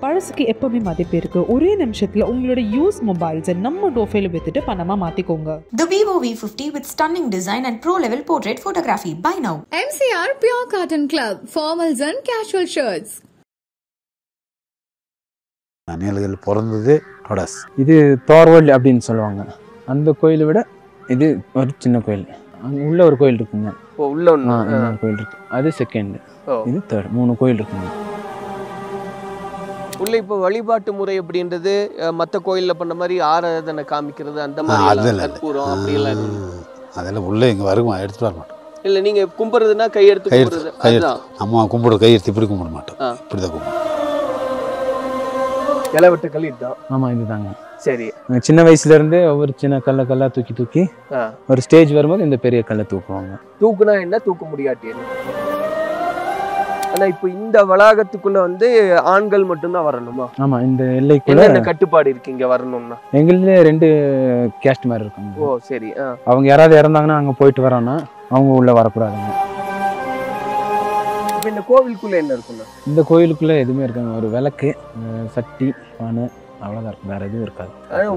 பழசுக்கு எப்பவுமே மதிப்பு இருக்கு. ஒரே நிமிஷத்துல உங்களோட யூஸ் மொபைல்ஸை நம்ம டோஃபேல வித்துட்டு பணமா மாத்திக்கோங்க. The Vivo V50 with stunning design and pro-level portrait photography. Buy now. MCR Pure Cotton Club, formals and casual shirts. அணில்கள் பிறந்தது ரொடாஸ். இது தோர்வல் அப்படின்னு சொல்லுவாங்க. அந்த கோயிலை விட இது ஒரு சின்ன கோயில். அங்கே உள்ள ஒரு கோயில் இருக்குங்க. உள்ள ஒன்று கோயில் இருக்கு. அது செகண்ட், இது தேர்ட். 3 கோயில் இருக்குங்க. உள்ள இப்போ வழிபாட்டு முறை அப்படின்றது மற்ற கோயிலில் பண்ண மாதிரி ஆராதனை காமிக்கிறது அந்த மாதிரி கற்பூரம் அப்படியெல்லாம் அதெல்லாம் உள்ள இங்கே வருமா எடுத்துட்டு வர மாட்டோம். இல்லை நீங்கள் கும்பிட்றதுன்னா கையெடுத்து கும்பிட்றது அதுதான். அம்மா கும்பிட கையெடுத்து இப்படி கும்பிட மாட்டோம், இப்படி தான் கும்பிடுவோம். இலவட்ட கல் இதுதான். ஆமாம், இதுதாங்க. சரி, சின்ன வயசுல இருந்தே ஒவ்வொரு சின்ன கல்லா தூக்கி ஒரு ஸ்டேஜ் வரும்போது இந்த பெரிய கல்லை தூக்குவாங்க. தூக்குனா என்ன, தூக்க முடியாட்டி என்ன? ஆனா இப்போ இந்த வளாகத்துக்குள்ள வந்து ஆண்கள் மட்டும்தான் வரணுமா? ஆமா, இந்த எல்லைக்குள்ள என்ன கட்டுப்பாடு இருக்கு இங்க வரணும்னா? எங்களுடைய 2 கேஸ்ட் மாதிரி இருக்காங்க. ஓ சரி. அவங்க யாராவது இறந்தாங்கன்னா அங்க போயிட்டு வரோம்னா அவங்க உள்ள வரக்கூடாதுங்க. இப்போ இந்த கோவிலுக்குள்ள என்ன இருக்குன்னா? இந்த கோயிலுக்குள்ள எதுவுமே இருக்காங்க. ஒரு விளக்கு, சட்டி, பானை, அவ்வளவுதான் இருக்கும். வேற எதுவும் இருக்காது.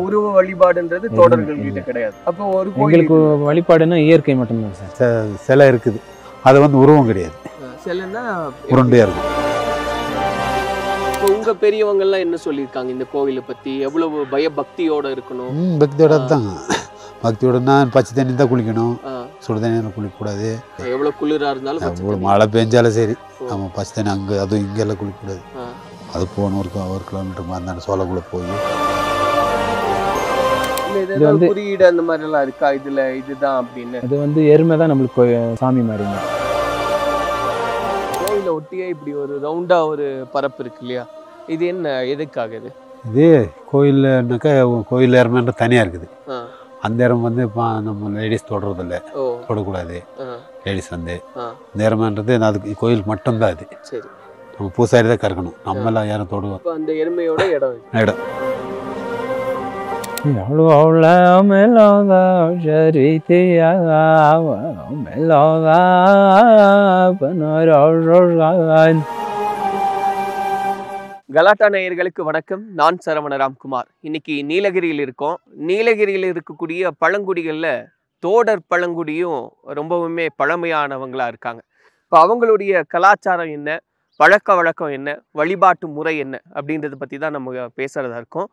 உருவ வழிபாடுன்றது தோடர்கள் கிட்ட கிடையாது. அப்போ ஒரு எங்களுக்கு வழிபாடுன்னா இயற்கை மட்டும்தான் சார். சிலை இருக்குது, அது வந்து உருவம் கிடையாது. சிலைன்னா உருண்டையா இருக்கும். இப்போ உங்க பெரியவங்க எல்லாம் என்ன சொல்லியிருக்காங்க இந்த கோவிலை பத்தி? எவ்வளவு பயபக்தியோட இருக்கணும்? பக்தியோட தான். பக்தியோடனா பச்சை தண்ணி தான் குளிக்கணும், சுடு தண்ணியில் குளிக்கக்கூடாது. எவ்வளவு குளிரா இருந்தாலும் எவ்வளோ மழை பெஞ்சாலும் சரி. நம்ம பச்சை தண்ணி அங்கே அதுவும் இங்கெல்லாம் குளிக்கக்கூடாது. அது போகணும் ஒரு கிலோமீட்டர் அந்த சோளக்குள்ள போய். இது வந்து குறியீடு அந்த மாதிரி எல்லாம் இருக்கா இதுல? இதுதான் அப்படின்னு அது வந்து எருமை தான் நம்மளுக்கு சாமி மாதிரிங்க. கோயிலை ஒட்டியே இப்படி ஒரு ரவுண்டா ஒரு பரப்பு இருக்கு இல்லையா? இது என்ன, எதுக்காக இது? இது கோயில்னாக்கா கோயில் எருமைன்ற தனியாக இருக்குது. அந்த இடம் வந்து இப்போ நம்ம லேடிஸ் தொடர்றதில்ல, தொடக்கூடாது லேடிஸ் வந்து. இந்த எருமைன்றது அதுக்கு கோயிலுக்கு மட்டும்தான். அது சரி, நம்ம பூசாரி தான் கறக்கணும், நம்ம எல்லாம் யாரும் தொடுவோம். அந்த எருமையோட இடம் கலாட்டா நேயர்களுக்கு வணக்கம். நான் சரவண ராம்குமார். இன்னைக்கு நீலகிரியில் இருக்கோம். நீலகிரியில் இருக்கக்கூடிய பழங்குடிகளில் தோடர் பழங்குடியும் ரொம்பவுமே பழமையானவங்களா இருக்காங்க. இப்போ அவங்களுடைய கலாச்சாரம் என்ன, பழக்க வழக்கம் என்ன, வழிபாட்டு முறை என்ன அப்படின்றத பற்றி தான் நம்ம பேசுகிறதா இருக்கோம்.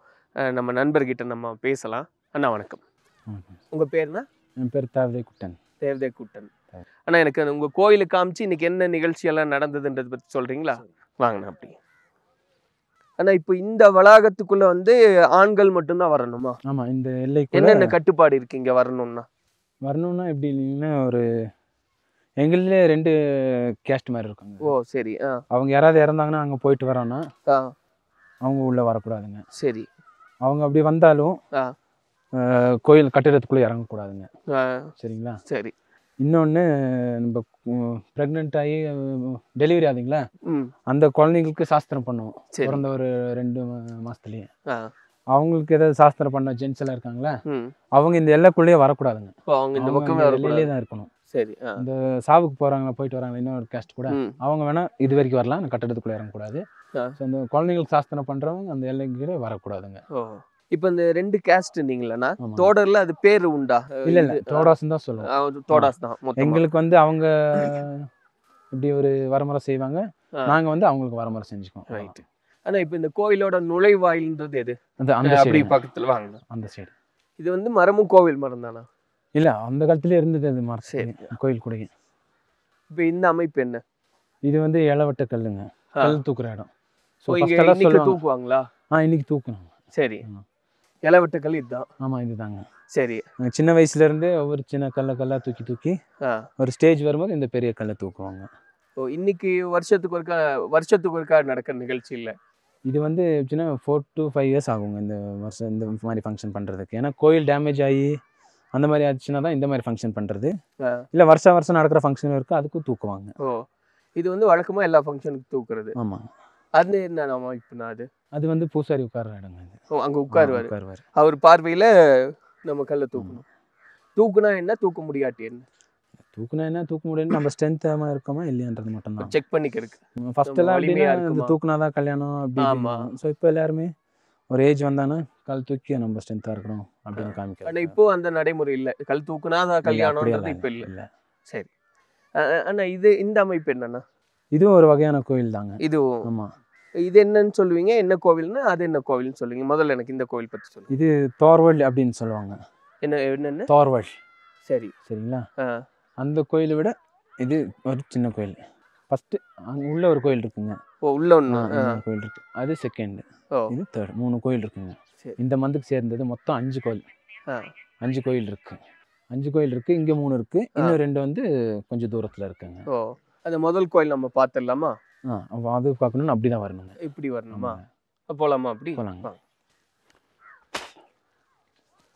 நம்ம நண்பர்கிட்ட நம்ம பேசலாம். அண்ணா வணக்கம். உங்கள் பேர்னா? என் பேர் தேவதை குட்டன். தேவதை குட்டன். அண்ணா, எனக்கு உங்கள் கோயிலுக்கு காமிச்சு இன்னைக்கு என்ன நிகழ்ச்சியெல்லாம் நடந்ததுன்றதை பற்றி சொல்கிறீங்களா? வாங்கண்ணா. அப்படி அண்ணா, இப்போ இந்த வளாகத்துக்குள்ள வந்து ஆண்கள் மட்டும்தான் வரணுமா? ஆமாம், இந்த எல்லைக்கு என்னென்ன கட்டுப்பாடு இருக்கு இங்கே வரணும்னா? எப்படி இல்லைங்கன்னா ஒரு எங்களே 2 கேஸ்ட் மாதிரி இருக்காங்க. ஓ சரி. அவங்க யாராவது இறந்தாங்கன்னா அங்கே போயிட்டு வரோன்னா அவங்க உள்ளே வரக்கூடாதுங்க. சரி. அவங்க அப்படி வந்தாலும் கோயில் கட்டிடத்துக்குள்ளே இறங்கக்கூடாதுங்க. சரிங்களா? சரி. இன்னொன்று, நம்ம ப்ரெக்னென்ட் ஆகி டெலிவரி ஆகுதுங்களா, அந்த குழந்தைங்களுக்கு சாஸ்திரம் பண்ணுவோம். பிறந்த ஒரு 2 மாதத்துலேயே அவங்களுக்கு ஏதாவது சாஸ்திரம் பண்ண ஜென்ஸ் எல்லாம் இருக்காங்களா, அவங்க இந்த எல்லைக்குள்ளேயே வரக்கூடாதுங்க. அவங்க இந்த பக்கம் வெளியிலே தான் இருக்கணும். சரி. இந்த சாவுக்கு போகிறாங்களா, போயிட்டு வராங்களா இன்னொரு கேஸ்ட் கூட, அவங்க வேணால் இது வரைக்கும் வரலாம், அந்த கட்டடத்துக்குள்ளே இறங்கக்கூடாது. ஸோ அந்த குழந்தைங்களுக்கு சாஸ்திரம் பண்ணுறவங்க அந்த எல்லைக்குள்ளே வரக்கூடாதுங்க. இப்போ இந்த 2 கேஸ்ட் இருந்தீங்களா தோடர்ல, அது பேர் உண்டா? இல்லை இல்லை, தோடாஸ் தான் சொல்லுவோம். தோடாஸ் தான். எங்களுக்கு வந்து அவங்க இப்படி ஒரு வரமுறை செய்வாங்க, நாங்கள் வந்து அவங்களுக்கு வரமுறை செஞ்சுக்குவோம். ரைட்டு. ஆனால் இப்போ இந்த கோயிலோட நுழைவாயில்ன்றது எது? அந்த அப்படி பக்கத்தில் வாங்க, அந்த சைடு. இது வந்து மரமும் கோவில் மரம் தானா? இல்லை, அந்த காலத்துலேயே இருந்தது அது மரம். சரி, கோயில் கூட. இப்போ இந்த அமைப்பு என்ன? இது வந்து இளவட்ட கல்லுங்க, கல் தூக்குற இடம். தூக்குவாங்களா? இன்னைக்கு தூக்கணும். சரி. இளவட்ட கல் இதுதான். ஆமாம், இதுதாங்க. சரி. சின்ன வயசுல இருந்தே ஒவ்வொரு சின்ன கல்லா தூக்கி ஒரு ஸ்டேஜ் வரும்போது இந்த பெரிய கல்லை தூக்குவாங்க. ஓ, இன்னைக்கு வருஷத்துக்கு ஒருக்கா நடக்கிற நிகழ்ச்சி இல்லை இது வந்து? 4 to 5 years ஆகுங்க இந்த வருஷம் இந்த மாதிரி ஃபங்க்ஷன் பண்ணுறதுக்கு. ஏன்னா கோயில் டேமேஜ் ஆகி அந்த மாதிரி ஆச்சுன்னா தான் இந்த மாதிரி ஃபங்க்ஷன் பண்ணுறது. இல்லை, வருஷம் நடக்கிற ஃபங்க்ஷன் இருக்குது, அதுக்கும் தூக்குவாங்க. ஓ, இது வந்து வழக்கமாக எல்லா ஃபங்க்ஷனுக்கு தூக்குறது. ஆமாம். அது என்ன அமைப்புனா? அது வந்து பூசாரி உட்கார்ற இடங்க. ஓ, அங்கே உட்காருவார். அவர் பார்வையில் நம்ம கல்லை தூக்கணும். தூக்குனா என்ன, தூக்க முடியாட்டி என்ன? தூக்குனா என்ன தூக்க முடியும்னு நம்ம ஸ்ட்ரென்த்தாக இருக்கோமா இல்லையான்றது மட்டும்தான் செக் பண்ணிக்கிறதுக்கு. ஃபர்ஸ்ட் எல்லாம் வலிமையா எப்படின்னா இந்த இருக்குமா? தூக்குனாதான் கல்யாணம் அப்படி ஆமா. ஸோ இப்போ எல்லாருமே ஒரு ஏஜ் வந்தானே கால் தூக்கி நம்ம ஸ்ட்ரென்த்தாக இருக்கணும் அப்படின்னு ஆனா காமிக்கிறோம். இப்போ அந்த நடைமுறை இல்ல. கல் தூக்குனா தான் கல்யாணம்ன்றது இப்ப இல்ல. இல்லை. சரி. அண்ணா இந்த அமைப்பு என்னன்னா? இதுவும் ஒரு வகையான கோயில் தாங்க. இதுவும் ஆமாம். இது என்னன்னு சொல்லுவீங்க? என்ன கோவில்னா அது என்ன கோவில்னு சொல்லுவீங்க? முதல்ல எனக்கு இந்த கோவில் பத்தி சொல்லுங்க. இது தோர்வல் அப்படின்னு சொல்லுவாங்க. என்னன்னு? தோர்வல். சரி. சரிங்களா? ஆ. அந்த கோயிலை விட இது ஒரு சின்ன கோயில். ஃபர்ஸ்ட் அங்கே உள்ள ஒரு கோயில் இருக்குங்க. ஓ, உள்ள ஒண்ணு. கோயில் இருக்கு. அது செகண்ட். ஓ. இது தேர்ட். 3 கோயில் இருக்குங்க. சரி. இந்த மந்துக்கு சேர்ந்தது மொத்தம் 5 கோயில். ஆ. 5 கோயில் இருக்கு. 5 கோயில் இருக்கு. இங்க 3 இருக்கு. இன்னும் 2 வந்து கொஞ்சம் தூரத்துல இருக்குங்க. ஓ, அந்த முதல் கோயில் நம்ம பார்த்துடலாமா? அது பார்க்கணும்னு அப்படிதான் வரணுங்க. இப்படி வரணுமா? போலாமா? அப்படி போலாங்க.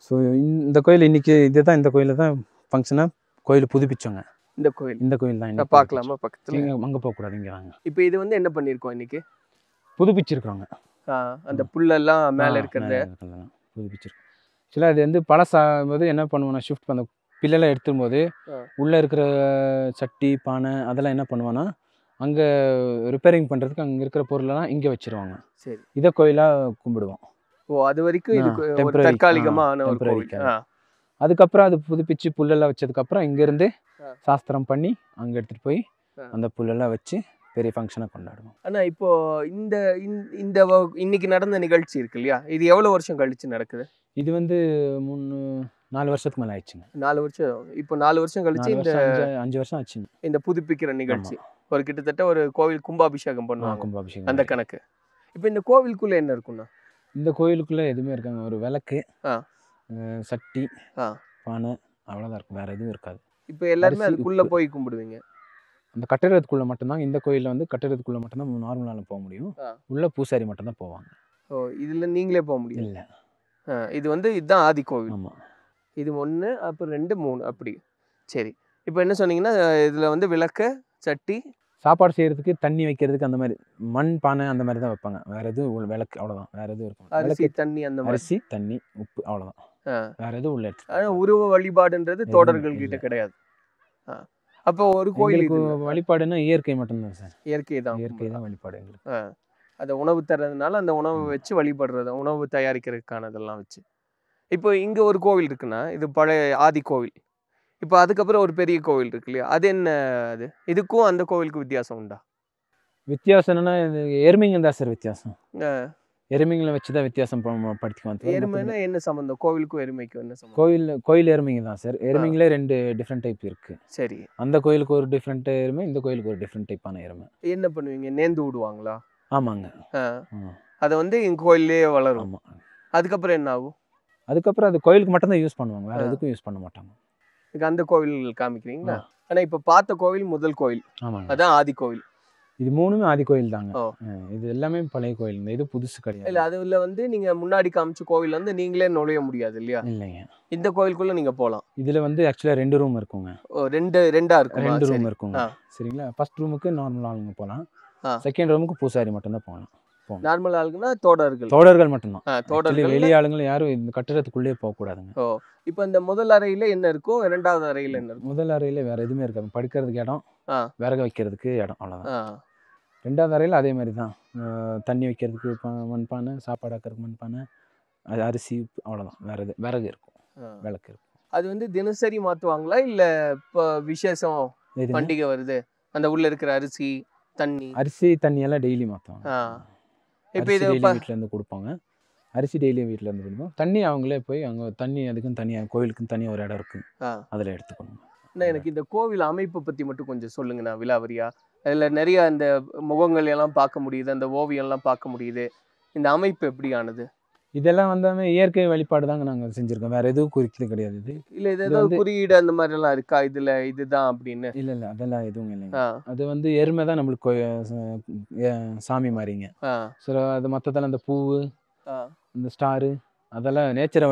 ஸோ இந்த கோயில் இன்னைக்கு இதுதான் இந்த கோயிலில் தான் ஃபங்க்ஷனாக கோயில் புதுப்பிச்சோங்க. இந்த கோயில் தான் இன்னைக்கு பார்க்கலாமா பக்கத்துல? நீங்கள் அங்கே போகக்கூடாது, இங்கே வாங்க. இப்போ இது வந்து என்ன பண்ணியிருக்கோம் இன்னைக்கு? புதுப்பிச்சிருக்கிறோங்க. அந்த புல்லெல்லாம் மேலே இருக்கிறத புதுப்பிச்சிருக்கோம். ஆக்சுவலாக அது வந்து பழசாகும்போது என்ன பண்ணுவோம்னா ஷிஃப்ட் பண்ண பில்லெல்லாம் எடுத்தும்போது உள்ளே இருக்கிற சட்டி பானை அதெல்லாம் என்ன பண்ணுவோன்னா அங்கே ரிப்பேரிங் பண்ணுறதுக்கு அங்கே இருக்கிற பொருளெல்லாம் இங்கே வச்சிருவாங்க. சரி. இதை கோயிலாக கும்பிடுவோம். ஓ, அது வரைக்கும் இது ஒரு தற்காலிகமான ஒரு கோவில். அதுக்கப்புறம் அது புதுப்பிச்சு புல்லெல்லாம் வச்சதுக்கப்புறம் இங்கேருந்து சாஸ்திரம் பண்ணி அங்கே எடுத்துகிட்டு போய் அந்த புல்லெல்லாம் வச்சு பெரிய ஃபங்க்ஷனாக கொண்டாடுவோம். ஆனால் இப்போ இன்னைக்கு நடந்த நிகழ்ச்சி இருக்கு இல்லையா, இது எவ்வளோ வருஷம் கழிச்சு நடக்குது? இது வந்து 4 வருஷத்துக்கு மேலே ஆயிடுச்சுங்க. 4 வருஷம். இப்போ 4 வருஷம் கழிச்சு இந்த 5 வருஷம் ஆச்சுங்க இந்த புதுப்பிக்கிற நிகழ்ச்சி. ஒரு கிட்டத்தட்ட ஒரு கோவில் கும்பாபிஷேகம் பண்ணுவாங்க. கும்பாபிஷேகம் அந்த கணக்கு. இப்போ இந்த கோவிலுக்குள்ள என்ன இருக்குன்னா? இந்த கோயிலுக்குள்ள எதுவுமே இருக்காங்க. ஒரு விளக்கு, சட்டி, பானை, அவ்வளோதான் இருக்கும். வேற எதுவும் இருக்காது. இப்போ எல்லாருமே அதுக்குள்ள போய் கும்பிடுவீங்க. அந்த கட்டிடத்துக்குள்ள மட்டும்தான். இந்த கோயிலில் வந்து கட்டிடத்துக்குள்ள மட்டும்தான் நார்மலாக போக முடியும். உள்ள பூசாரி மட்டும்தான் போவாங்க. ஓ, இதுல நீங்களே போக முடியும்? இல்லை. இது வந்து இதுதான் ஆதி கோவில். ஆமாம். இது 1, அப்புறம் 2, 3 அப்படி. சரி. இப்போ என்ன சொன்னீங்கன்னா இதில் வந்து விளக்கு, சட்டி, சாப்பாடு செய்யறதுக்கு, தண்ணி வைக்கிறதுக்கு அந்த மாதிரி மண் பானை அந்த மாதிரி தான் வைப்பாங்க. வேற எதுவும் விளக்கு அவ்வளோதான். வேற எதுவும் இருக்கும்? அரிசி, தண்ணி, அந்த மாதிரி. அரிசி, தண்ணி, உப்பு அவ்வளோதான். வேற எதுவும் உள்ள எடுத்து. ஆனால் உருவ வழிபாடுன்றது தோடர்கள் கிட்ட கிடையாது. அப்போ ஒரு கோயிலுக்கு வழிபாடுன்னா இயற்கை மட்டும்தான் சார். இயற்கை தான் வழிபாடு எங்களுக்கு. அதை உணவு தர்றதுனால அந்த உணவை வச்சு வழிபடுறது, உணவு தயாரிக்கிறதுக்கானதெல்லாம் வச்சு. இப்போ இங்கே ஒரு கோவில் இருக்குன்னா இது பழைய ஆதி கோவில். இப்போ அதுக்கப்புறம் ஒரு பெரிய கோவில் இருக்கு இல்லையா, அது என்ன? அது இதுக்கும் அந்த கோவிலுக்கு வித்தியாசம் உண்டா? வித்தியாசம் என்னன்னா எருமைங்க தான் சார் வித்தியாசம். எருமைங்களை வச்சு தான் வித்தியாசம் படுத்திக்குவோம். எருமைன்னா என்ன சம்மந்தம்? கோவிலுக்கும் எருமைக்கும் என்ன சம்மந்தம்? கோயில் எருமைங்க தான் சார். எருமைங்களே 2 டிஃப்ரெண்ட் டைப் இருக்கு. சரி. அந்த கோயிலுக்கு ஒரு டிஃப்ரெண்ட் எருமை, இந்த கோயிலுக்கு ஒரு டிஃப்ரெண்ட் டைப்பான எருமை. என்ன பண்ணுவீங்க? நேர்ந்து விடுவாங்களா? ஆமாங்க. அதை வந்து எங்கள் கோயிலே வளரும். ஆமாம். அதுக்கப்புறம் என்ன ஆகும்? அதுக்கப்புறம் அது கோயிலுக்கு மட்டும்தான் யூஸ் பண்ணுவாங்க. வேற எதுக்கும் யூஸ் பண்ண மாட்டாங்க. அந்த கோவில் காமிக்கிறீங்களா? ஆனால் இப்போ பார்த்த கோவில் முதல் கோவில். ஆமாங்க. அதான் ஆதி கோவில். இது 3மே ஆதி கோயில் தாங்க. இது எல்லாமே பழைய கோயில். இது புதுசு கிடையாது. இல்லை, அதுல வந்து நீங்கள் முன்னாடி காமிச்ச கோவில் வந்து நீங்களே நுழைய முடியாது இல்லையா? இல்லைங்க. இந்த கோயிலுக்குள்ள நீங்கள் போகலாம். இதில் வந்து ஆக்சுவலாக 2 ரூம் இருக்குங்க. ரெண்டா இருக்கும். 2 ரூம் இருக்குங்க. சரிங்களா? ஃபர்ஸ்ட் ரூமுக்கு நார்மல் ஆளுங்க போகலாம். செகண்ட் ரூமுக்கு பூசாரி மட்டும்தான் போகலாம். நார்மல் ஆளுங்கன்னா தோடர்கள் மட்டும்தான். தோடர்கள் வெளி ஆளுங்க யாரும் இந்த கட்டிடத்துக்குள்ளே போகக்கூடாதுங்க. இப்போ இந்த முதல் அறையில என்ன இருக்கும், 2வது அறையில என்ன இருக்கும்? முதல் அறையில வேற எதுவுமே இருக்காது. படுக்கிறதுக்கு இடம், விறகு வைக்கிறதுக்கு இடம், அவ்வளோதான். 2வது அறையில் அதே மாதிரி தான். தண்ணி வைக்கிறதுக்கு மண்பானை, சாப்பாடு ஆக்கிறதுக்கு மண்பானை, அரிசி, அவ்வளோதான். வேற எது விறகு இருக்கும், விளக்கு இருக்கும். அது வந்து தினசரி மாற்றுவாங்களா இல்லை இப்போ விசேஷம் பண்டிகை வருது அந்த உள்ள இருக்கிற அரிசி தண்ணி எல்லாம் டெய்லி மாற்றுவாங்க. இப்போ இது வீட்டில் இருந்து கொடுப்பாங்க. அரிசி டெய்லியும் வீட்டில் இருந்து கொடுப்போம். தண்ணி அவங்களே போய் அங்கே தண்ணி அதுக்குன்னு தனியாக கோவிலுக்குன்னு தனியாக ஒரு இடம் இருக்குது, அதில் எடுத்துக்கணும். எனக்கு இந்த கோவில் அமைப்பை பற்றி மட்டும் கொஞ்சம் சொல்லுங்கண்ணா விலாவரியா. அதில் நிறைய அந்த முகங்கள் எல்லாம் பார்க்க முடியுது, அந்த ஓவியம்லாம் பார்க்க முடியுது. இந்த அமைப்பு எப்படியானது? இதெல்லாம் வந்து இயற்கை வழிபாடு தாங்க நாங்கள் செஞ்சுருக்கோம். வேறு எதுவும் குறிக்கிறது கிடையாது. இது இல்லை, இது ஏதாவது குறியீடு அந்த மாதிரிலாம் இருக்கா இதில் இதுதான் அப்படின்னு? இல்லை அதெல்லாம் எதுவும் இல்லைங்க. அது வந்து எருமை தான் நம்மளுக்கு சாமி மாதிரிங்க. ஸோ அது மற்றதெல்லாம் அந்த பூவு, இந்த ஸ்டாரு, அதெல்லாம் நேச்சரை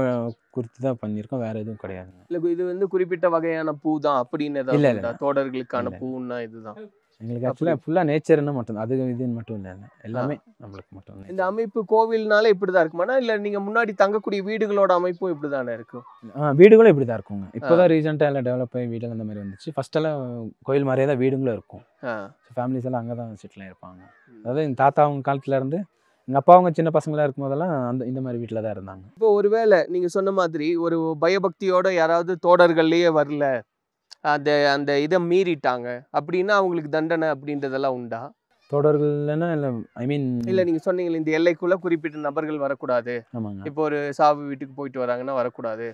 குறித்து தான் பண்ணியிருக்கோம். வேறு எதுவும் கிடையாதுங்க. இல்லை, இது வந்து குறிப்பிட்ட வகையான பூ தான் அப்படின்னு? இல்லை, தோடர்களுக்கான பூன்னா இதுதான். எங்களுக்கு ஆக்சுவலாக ஃபுல்லாக நேச்சர்னு மட்டும் அது இதுன்னு மட்டும் இல்லை, எல்லாமே நம்மளுக்கு மட்டும். இந்த அமைப்பு கோவில்னால இப்படிதான் இருக்குமாண்ணா, இல்லை நீங்கள் முன்னாடி தங்கக்கூடிய வீடுகளோட அமைப்பும் இப்படி தானே இருக்கும்? வீடுகளும் இப்படி தான் இருக்குங்க. இப்போ தான் ரீசெண்டாக எல்லாம் டெவலப் ஆகி வீடுகள் அந்த மாதிரி வந்துச்சு. ஃபஸ்ட்டெல்லாம் கோயில் மாதிரியே தான் வீடுங்களும் இருக்கும். ஃபேமிலிஸ் எல்லாம் அங்கே தான் செட்டில் ஆகிருப்பாங்க. அதாவது எங்கள் தாத்தா அவங்க காலத்துலேருந்து எங்கள் அப்பா அவங்க சின்ன பசங்களாக இருக்கும் போதெல்லாம் இந்த மாதிரி வீட்டில் தான் இருந்தாங்க. இப்போ ஒருவேளை நீங்கள் சொன்ன மாதிரி ஒரு பயபக்தியோட யாராவது தோடர்கள்லேயே வரல, அந்த இதை மீறிட்டாங்க அப்படின்னா அவங்களுக்கு தண்டனை அப்படின்றதெல்லாம் உண்டா? தோடர்கள்னா இல்லை, ஐ மீன் இல்லை நீங்கள் சொன்னீங்களே இந்த எல்லைக்குள்ளே குறிப்பிட்ட நபர்கள் வரக்கூடாது, ஆமாங்க, இப்போ ஒரு சாவு வீட்டுக்கு போயிட்டு வராங்கன்னா வரக்கூடாது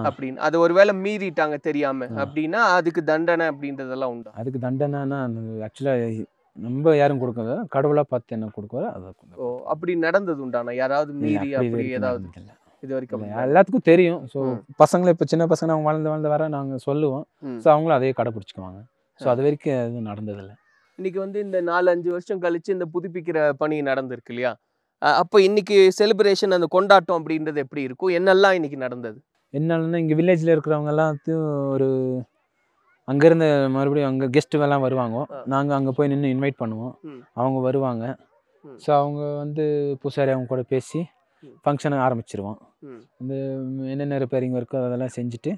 அப்படின்னு, அது ஒருவேளை மீறிட்டாங்க தெரியாம அப்படின்னா அதுக்கு தண்டனை அப்படின்றதெல்லாம் உண்டா? அதுக்கு தண்டனைனா ஆக்சுவலாக நம்ம யாரும் கொடுக்காத கடவுளாக பார்த்து என்ன கொடுக்குறோ அதை. ஓ, அப்படி நடந்தது உண்டானா யாராவது மீறி அப்படி ஏதாவது? இல்லை, இது வரைக்கும் எல்லாத்துக்கும் தெரியும். ஸோ பசங்களை இப்போ சின்ன பசங்க அவங்க வாழ்ந்து வர நாங்கள் சொல்லுவோம். ஸோ அவங்களும் அதையே கடைப்பிடிச்சிக்குவாங்க. ஸோ அது வரைக்கும் எதுவும் நடந்ததில்லை. இன்னைக்கு வந்து இந்த 4-5 வருஷம் கழிச்சு இந்த புதுப்பிக்கிற பணி நடந்திருக்கு இல்லையா? அப்போ இன்னைக்கு செலிப்ரேஷன், அந்த கொண்டாட்டம் அப்படின்றது எப்படி இருக்கும்? என்னெல்லாம் இன்னைக்கு நடந்தது? என்னன்னா இங்கே வில்லேஜில் இருக்கிறவங்க எல்லாத்தையும் ஒரு அங்கேருந்து மறுபடியும் அங்கே கெஸ்ட்டுவெல்லாம் வருவாங்க. நாங்கள் அங்கே போய் நின்று இன்வைட் பண்ணுவோம். அவங்க வருவாங்க. ஸோ அவங்க வந்து பூசாரி அவங்க கூட பேசி ஃபங்க்ஷனை ஆரம்பிச்சிருவோம். இந்த என்னென்ன ரிப்பேரிங் இருக்கோ அதெல்லாம் செஞ்சுட்டு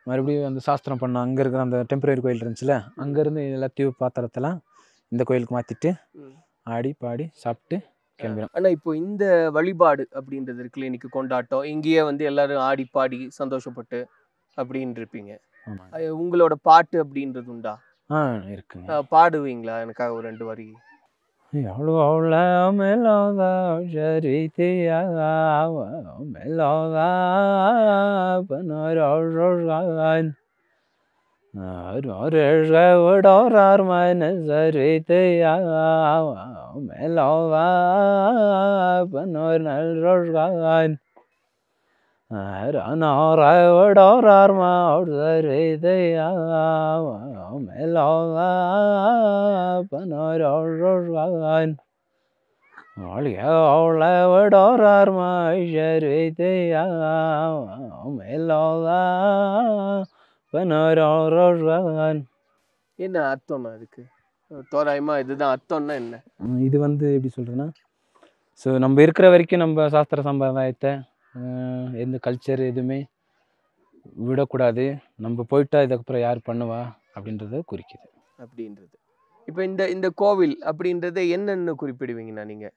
மறுபடியும் அந்த சாஸ்திரம் பண்ணோம். அங்கே இருக்கிற அந்த டெம்பரரி கோயில் இருந்துச்சுல, அங்கேருந்து எல்லாத்தையும் பாத்திரத்தெல்லாம் இந்த கோயிலுக்கு மாற்றிட்டு ஆடி பாடி சாப்பிட்டு கிளம்பிடும். ஆனால் இப்போ இந்த வழிபாடு அப்படின்றது இருக்குல்ல, இன்னைக்கு கொண்டாட்டம், இங்கேயே வந்து எல்லாரும் ஆடி பாடி சந்தோஷப்பட்டு அப்படின்னு இருப்பீங்க. உங்களோட பாட்டு அப்படின்றது உண்டா? இருக்குங்க. பாடுவீங்களா? எனக்காக ஒரு 2 வரி. என்ன அர்த்தம்னா அதுக்கு தோராயமா இதுதான் அர்த்தம்னா என்ன? இது வந்து எப்படி சொல்றேன்னா, ஸோ நம்ம இருக்கிற வரைக்கும் நம்ம சாஸ்திர சம்பிரதாயத்தை எந்த கல்ச்சர் எதுவுமே விடக்கூடாது. நம்ம போயிட்டா இதுக்கப்புறம் யார் பண்ணுவா அப்படின்றத குறிக்குது அப்படின்றது. இப்போ இந்த கோவில் அப்படின்றத என்னென்னு குறிப்பிடுவீங்கண்ணா நீங்கள்?